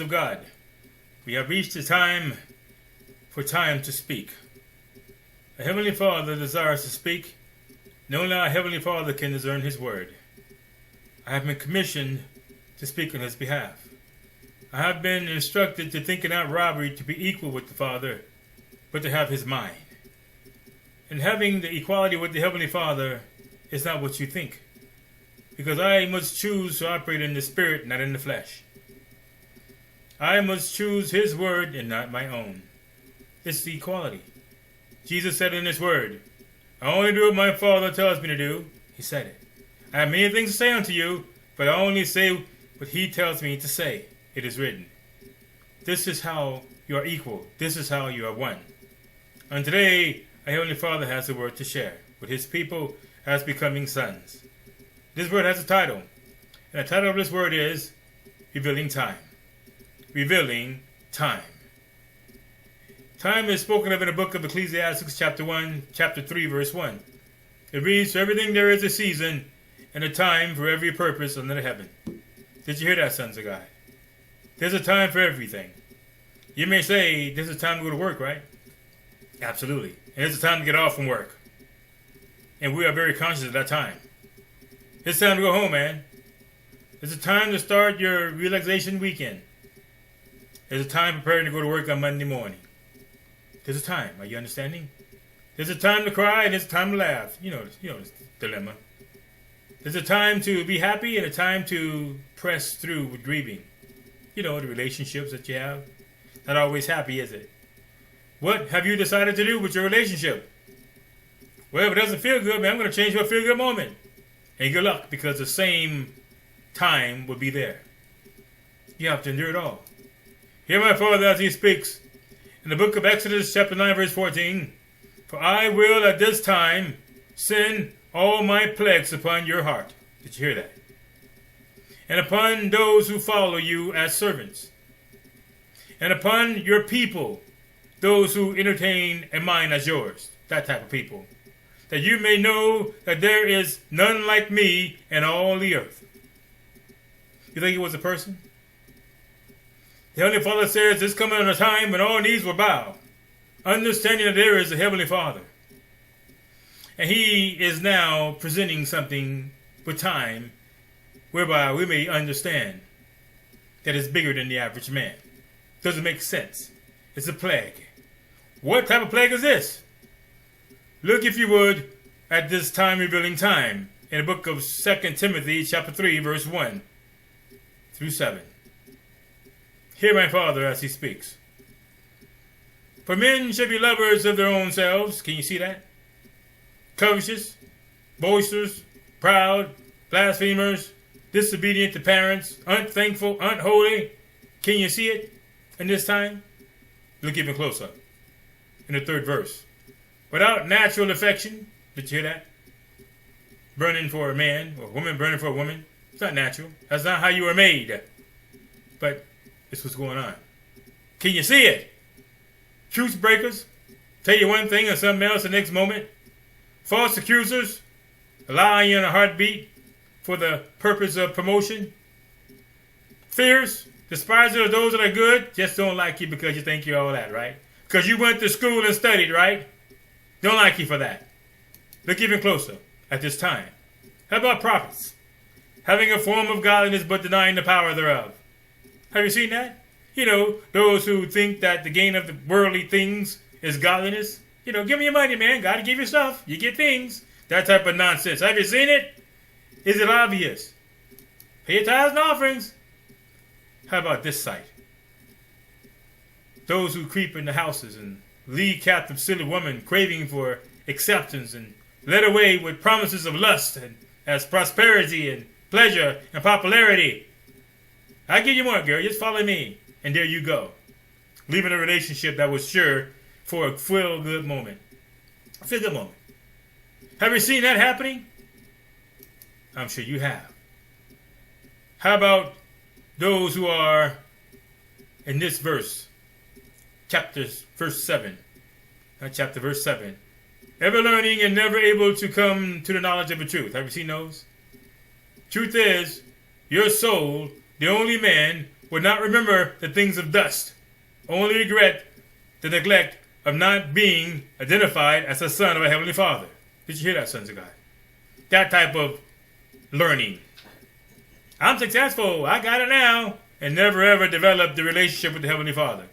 of God, we have reached the time for time to speak. A Heavenly Father desires to speak, and only our Heavenly Father can discern His word. I have been commissioned to speak on His behalf. I have been instructed to think it not robbery to be equal with the Father, but to have His mind. And having the equality with the Heavenly Father is not what you think, because I must choose to operate in the Spirit, not in the flesh. I must choose His word and not my own. It's the equality. Jesus said in His word, I only do what my Father tells me to do. He said it. I have many things to say unto you, but I only say what He tells me to say. It is written. This is how you are equal. This is how you are one. And today, our Heavenly Father has a word to share with His people as becoming sons. This word has a title, and the title of this word is Revealing Time. Revealing Time. Time is spoken of in the book of Ecclesiastes, chapter 1, chapter 3, verse 1. It reads, For everything there is a season, and a time for every purpose under the heaven. Did you hear that, sons of God? There's a time for everything. You may say, this is time to go to work, right? Absolutely. And it's a time to get off from work. And we are very conscious of that time. It's time to go home, man. It's a time to start your relaxation weekend. There's a time preparing to go to work on Monday morning. There's a time. Are you understanding? There's a time to cry and there's a time to laugh. You know this dilemma. There's a time to be happy and a time to press through with grieving. You know, the relationships that you have. Not always happy, is it? What have you decided to do with your relationship? Well, if it doesn't feel good, man, I'm going to change to a feel-good moment. And good luck, because the same time will be there. You have to endure it all. Hear my Father as He speaks. In the book of Exodus, chapter 9, verse 14, For I will at this time send all my plagues upon your heart. Did you hear that? And upon those who follow you as servants. And upon your people, those who entertain a mind as yours. That type of people. That you may know that there is none like me in all the earth. You think it was a person? The Heavenly Father says, there's coming a time when all knees will bow, understanding that there is a Heavenly Father. And He is now presenting something with time whereby we may understand that it's bigger than the average man. Doesn't make sense. It's a plague. What type of plague is this? Look, if you would, at this time revealing time in the book of 2 Timothy chapter 3, verse 1 through 7. Hear my Father as He speaks. For men shall be lovers of their own selves. Can you see that? Covetous, boasters, proud, blasphemers, disobedient to parents, unthankful, unholy. Can you see it in this time? Look even closer. In the 3rd verse. Without natural affection. Did you hear that? Burning for a man, or a woman burning for a woman. It's not natural. That's not how you were made. But it's what's going on. Can you see it? Truth breakers. Tell you one thing and something else the next moment. False accusers. Lying in a heartbeat for the purpose of promotion. Fierce. Despisers of those that are good. Just don't like you because you think you're all that, right? Because you went to school and studied, right? Don't like you for that. Look even closer at this time. How about prophets? Having a form of godliness but denying the power thereof. Have you seen that? You know, those who think that the gain of the worldly things is godliness. You know, give me your money, man. God to give you stuff. You get things. That type of nonsense. Have you seen it? Is it obvious? Pay your tithes and offerings. How about this sight? Those who creep into houses and lead captive silly women craving for acceptance and led away with promises of lust and as prosperity and pleasure and popularity. I give you more, girl. Just follow me. And there you go. Leaving a relationship that was sure for a feel-good moment. A feel-good moment. Have you seen that happening? I'm sure you have. How about those who are in this verse? Verse 7. Verse 7. Ever learning and never able to come to the knowledge of the truth. Have you seen those? Truth is, your soul, the only man will not remember the things of dust, only regret the neglect of not being identified as a son of a Heavenly Father. Did you hear that, sons of God? That type of learning. I'm successful, I got it now, and never ever develop the relationship with the Heavenly Father.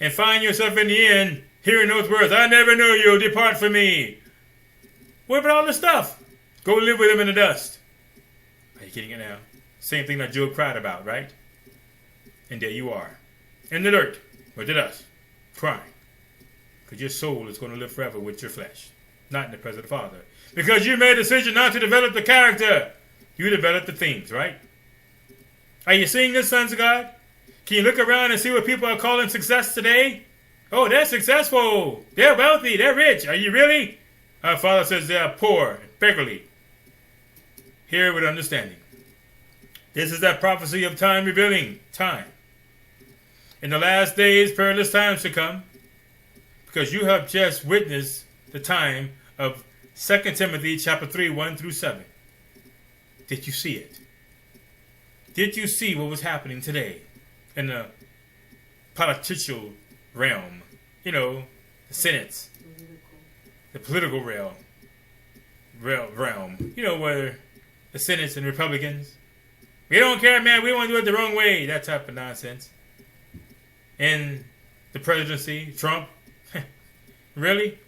And find yourself in the end hearing those words, I never knew you, depart from me. What about all this stuff? Go live with him in the dust. Are you getting it now? Same thing that Job cried about, right? And there you are, in the dirt, or the dust, crying. Because your soul is going to live forever with your flesh, not in the presence of the Father. Because you made a decision not to develop the character. You develop the things, right? Are you seeing this, sons of God? Can you look around and see what people are calling success today? Oh, they're successful. They're wealthy. They're rich. Are you really? Our Father says they are poor and beggarly. Hear with understanding. This is that prophecy of time revealing time. In the last days, perilous times to come. Because you have just witnessed the time of 2 Timothy chapter 3, 1 through 7. Did you see it? Did you see what was happening today in the political realm? You know, the Senate, the political realm. You know, where the Senate and Republicans, we don't care, man, we want to do it the wrong way. That type of nonsense. And the presidency, Trump. Really?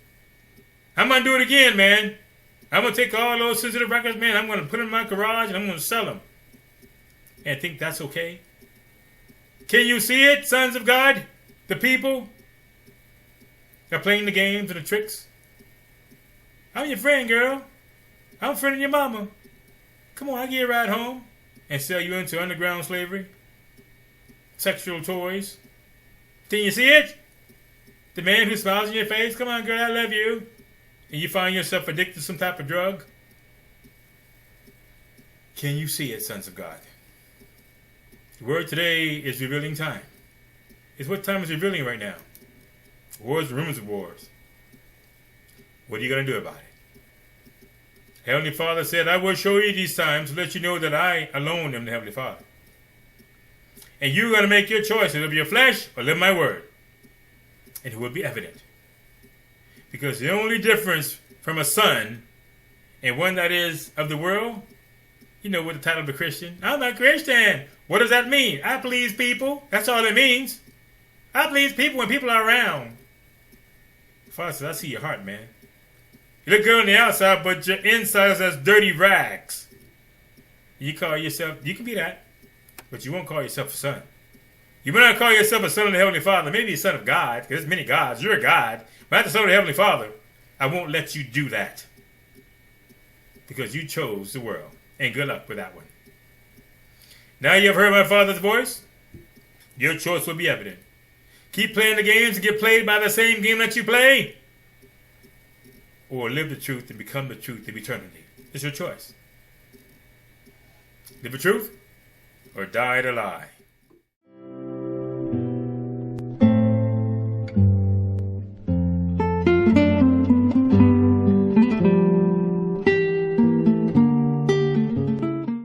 I'm going to do it again, man. I'm going to take all those sensitive records, man. I'm going to put them in my garage and I'm going to sell them. And think that's okay? Can you see it, sons of God? The people? They're playing the games and the tricks. I'm your friend, girl. I'm a friend of your mama. Come on, I'll give you a ride home and sell you into underground slavery. Sexual toys. Can you see it? The man who smiles in your face, come on girl, I love you. And you find yourself addicted to some type of drug. Can you see it, sons of God? The word today is revealing time. It's what time is revealing right now. Wars, rumors of wars. What are you going to do about it? Heavenly Father said, I will show you these times to let you know that I alone am the Heavenly Father. And you're going to make your choice to live your flesh or live my word. And it will be evident. Because the only difference from a son and one that is of the world, you know, with the title of a Christian. I'm a Christian. What does that mean? I please people. That's all it means. I please people when people are around. Father says, I see your heart, man. You look good on the outside, but your inside is as dirty rags. You call yourself, you can be that, but you won't call yourself a son. You may not call yourself a son of the Heavenly Father. Maybe a son of God, because there's many gods. You're a God. But as the son of the Heavenly Father, I won't let you do that. Because you chose the world. And good luck with that one. Now you have heard my Father's voice. Your choice will be evident. Keep playing the games and get played by the same game that you play. Or live the truth and become the truth of eternity. It's your choice. Live the truth or die the lie.